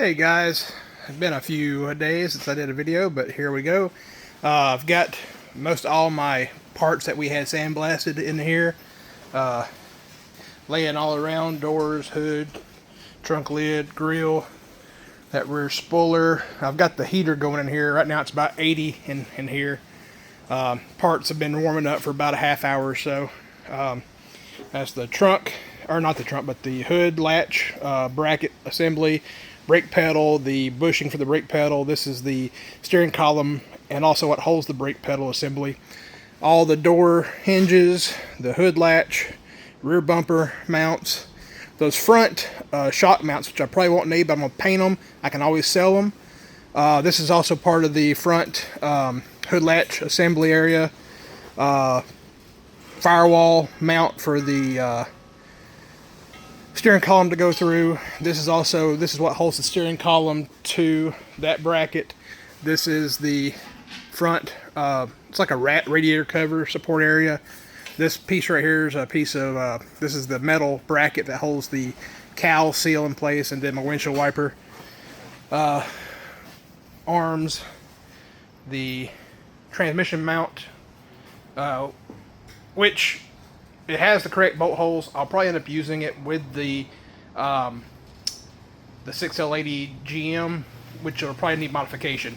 Hey guys, it's been a few days since I did a video, but here we go. I've got most all my parts that we had sandblasted in here, laying all around: doors, hood, trunk lid, grill, that rear spoiler. I've got the heater going in here. Right now it's about 80 in here. Parts have been warming up for about a half hour or so. That's the trunk, or not the trunk, but the hood latch, bracket assembly, brake pedal, the bushing for the brake pedal. This is the steering column and also what holds the brake pedal assembly. All the door hinges, the hood latch, rear bumper mounts, those front shock mounts, which I probably won't need, but I'm going to paint them. I can always sell them. This is also part of the front hood latch assembly area. Firewall mount for the steering column to go through. This is what holds the steering column to that bracket. This is the front, it's like a radiator cover support area. This piece right here is a piece of, this is the metal bracket that holds the cowl seal in place, and then my windshield wiper. Arms, the transmission mount, which it has the correct bolt holes. I'll probably end up using it with the 6L80 GM, which will probably need modification.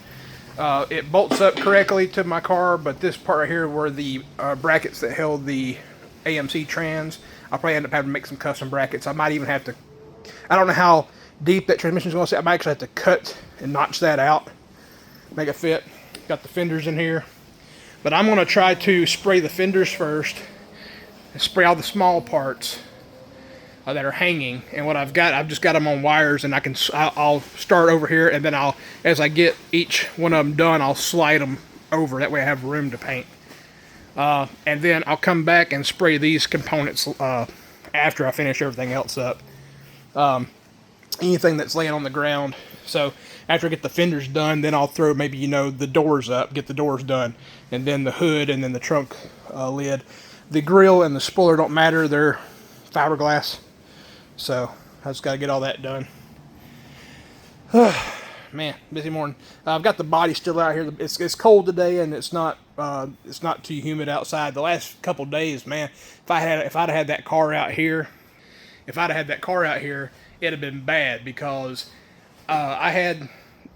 It bolts up correctly to my car, but this part right here were the brackets that held the AMC trans. I'll probably end up having to make some custom brackets. I might even have to, I don't know how deep that transmission is going to sit. I might actually have to cut and notch that out, make it fit. Got the fenders in here. But I'm going to try to spray the fenders first and spray all the small parts that are hanging. And what I've just got them on wires, and I'll start over here, and then as I get each one of them done, I'll slide them over. That way I have room to paint. And then I'll come back and spray these components after I finish everything else up. Anything that's laying on the ground. So after I get the fenders done, then I'll throw maybe, the doors up, get the doors done, and then the hood, and then the trunk lid. The grill and the spoiler don't matter, they're fiberglass. So I just got to get all that done. Man, busy morning. I've got the body still out here. It's cold today, and it's not too humid outside. The last couple days, man, if I'd have had that car out here, it'd have been bad, because I had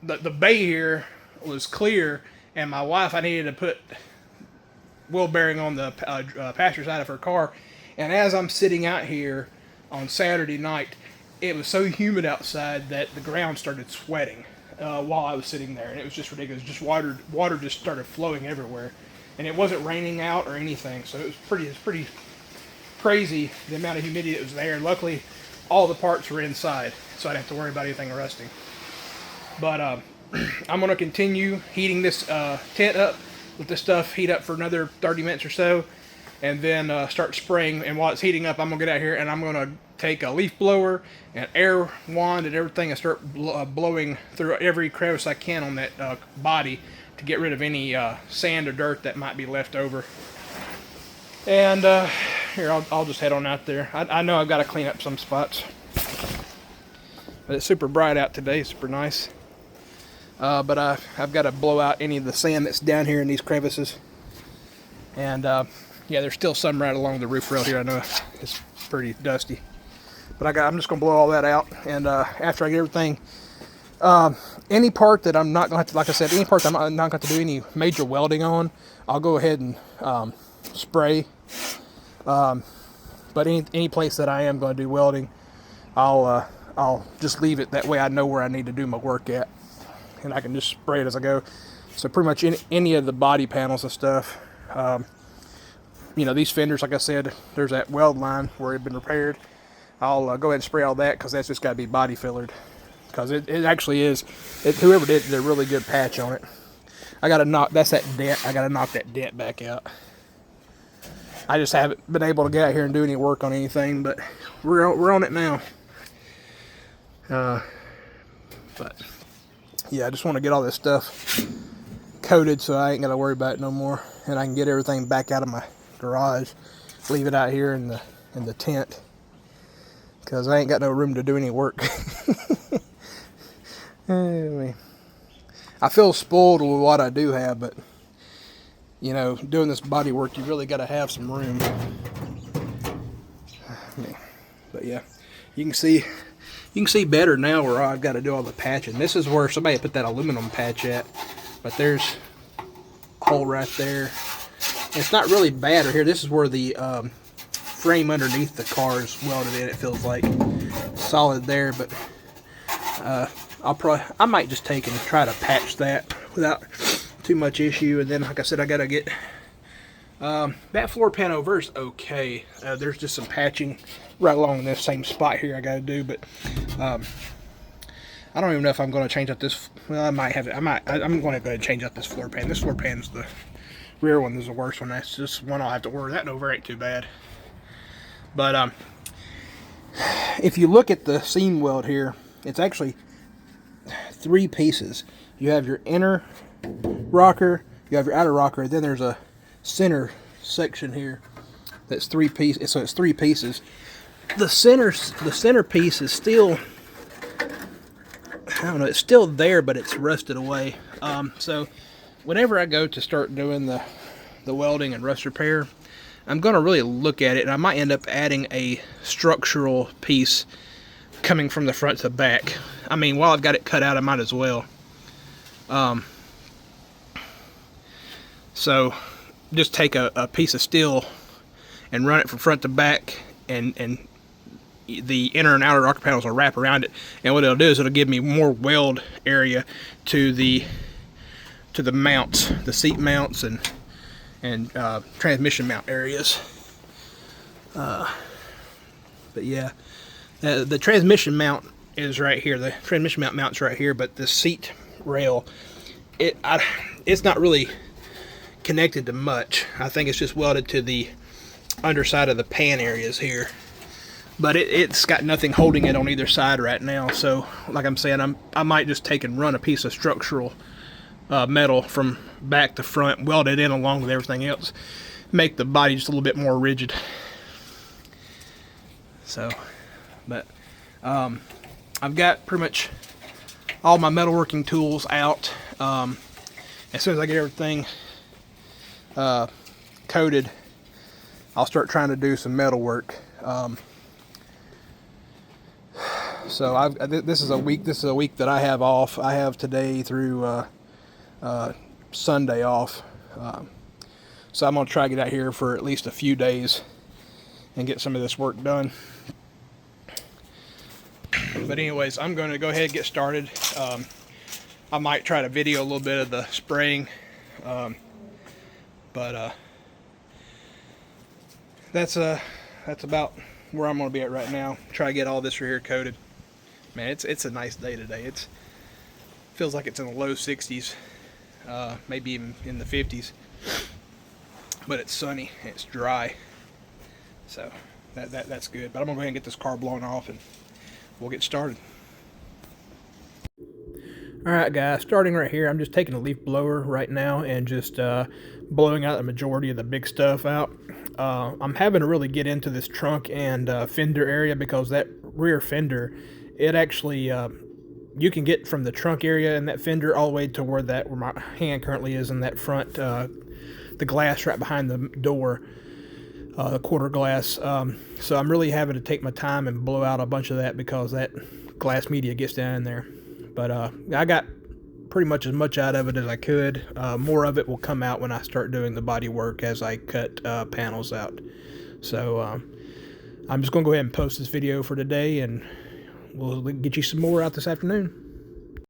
the bay here was clear, and my wife, I needed to put wheel bearing on the passenger side of her car, and as I'm sitting out here on Saturday night, it was so humid outside that the ground started sweating while I was sitting there, and it was just ridiculous. Just water just started flowing everywhere, and it wasn't raining out or anything, so it was pretty crazy the amount of humidity that was there. And luckily, all the parts were inside, so I didn't have to worry about anything rusting. But I'm going to continue heating this tent up, let this stuff heat up for another 30 minutes or so, and then start spraying. And while it's heating up, I'm going to get out here and I'm going to take a leaf blower and air wand and everything and start blowing through every crevice I can on that body to get rid of any sand or dirt that might be left over. And here, I'll just head on out there. I know I've got to clean up some spots. But it's super bright out today, super nice. But I've got to blow out any of the sand that's down here in these crevices. And yeah, there's still some right along the roof rail here. I know it's pretty dusty. But I'm just going to blow all that out. And after I get everything, any part that I'm not going to have to, like I said, any part that I'm not going to do any major welding on, I'll go ahead and spray. But any place that I am going to do welding, I'll just leave it that way. I know where I need to do my work at, and I can just spray it as I go. So pretty much any of the body panels and stuff, these fenders, like I said, there's that weld line where it's been repaired. I'll go ahead and spray all that, because that's just got to be body fillered, because it actually is. Whoever did a really good patch on it. That's that dent. I got to knock that dent back out. I just haven't been able to get out here and do any work on anything, but we're on it now. But yeah, I just want to get all this stuff coated so I ain't got to worry about it no more, and I can get everything back out of my garage, leave it out here in the tent, because I ain't got no room to do any work. Anyway, I feel spoiled with what I do have, but you know, doing this body work, you really got to have some room. But yeah, you can see better now where I've got to do all the patching. This is where somebody put that aluminum patch at, but there's a hole right there. It's not really bad right here. This is where the frame underneath the car is welded in. It feels like solid there, but I might just take and try to patch that without too much issue. And then, like I said, I gotta get that floor pan over is okay. There's just some patching right along this same spot here I gotta do, but I don't even know if I'm going to change up this. Well, I might have it. I'm going to go ahead and change up this floor pan. This floor pan is the rear one. Is the worst one. That's just one I'll have to worry. That over ain't too bad. But if you look at the seam weld here, it's actually 3 pieces. You have your inner rocker, you have your outer rocker, and then there's a center section here that's 3 pieces. So it's 3 pieces. The center piece is still, I don't know, it's still there, but it's rusted away. So whenever I go to start doing the welding and rust repair, I'm going to really look at it, and I might end up adding a structural piece coming from the front to the back. I mean, while I've got it cut out, I might as well. So just take a piece of steel and run it from front to back, and the inner and outer rocker panels will wrap around it, and what it'll do is it'll give me more weld area to the mounts, the seat mounts and transmission mount areas. But yeah, the transmission mount is right here. The transmission mount mounts right here, but the seat rail, it's not really connected to much. I think it's just welded to the underside of the pan areas here. But it's got nothing holding it on either side right now. So, like I'm saying, I might just take and run a piece of structural metal from back to front, weld it in along with everything else, make the body just a little bit more rigid. So, but I've got pretty much all my metalworking tools out. As soon as I get everything coated, I'll start trying to do some metal work. So this is a week that I have off. I have today through Sunday off. So I'm gonna try to get out here for at least a few days and get some of this work done. But anyways, I'm going to go ahead and get started. I might try to video a little bit of the spraying, but that's about where I'm going to be at right now. Try to get all this right here coated. Man, it's a nice day today. It feels like it's in the low 60s, maybe even in the 50s. But it's sunny and it's dry, so that's good. But I'm gonna go ahead and get this car blown off, and we'll get started. All right, guys, starting right here, I'm just taking a leaf blower right now and just blowing out the majority of the big stuff out. I'm having to really get into this trunk and fender area, because that rear fender, it actually, you can get from the trunk area and that fender all the way to where my hand currently is in that front, the glass right behind the door, the quarter glass. So I'm really having to take my time and blow out a bunch of that, because that glass media gets down in there. But I got pretty much as much out of it as I could. More of it will come out when I start doing the body work as I cut panels out. So I'm just going to go ahead and post this video for today, and we'll get you some more out this afternoon.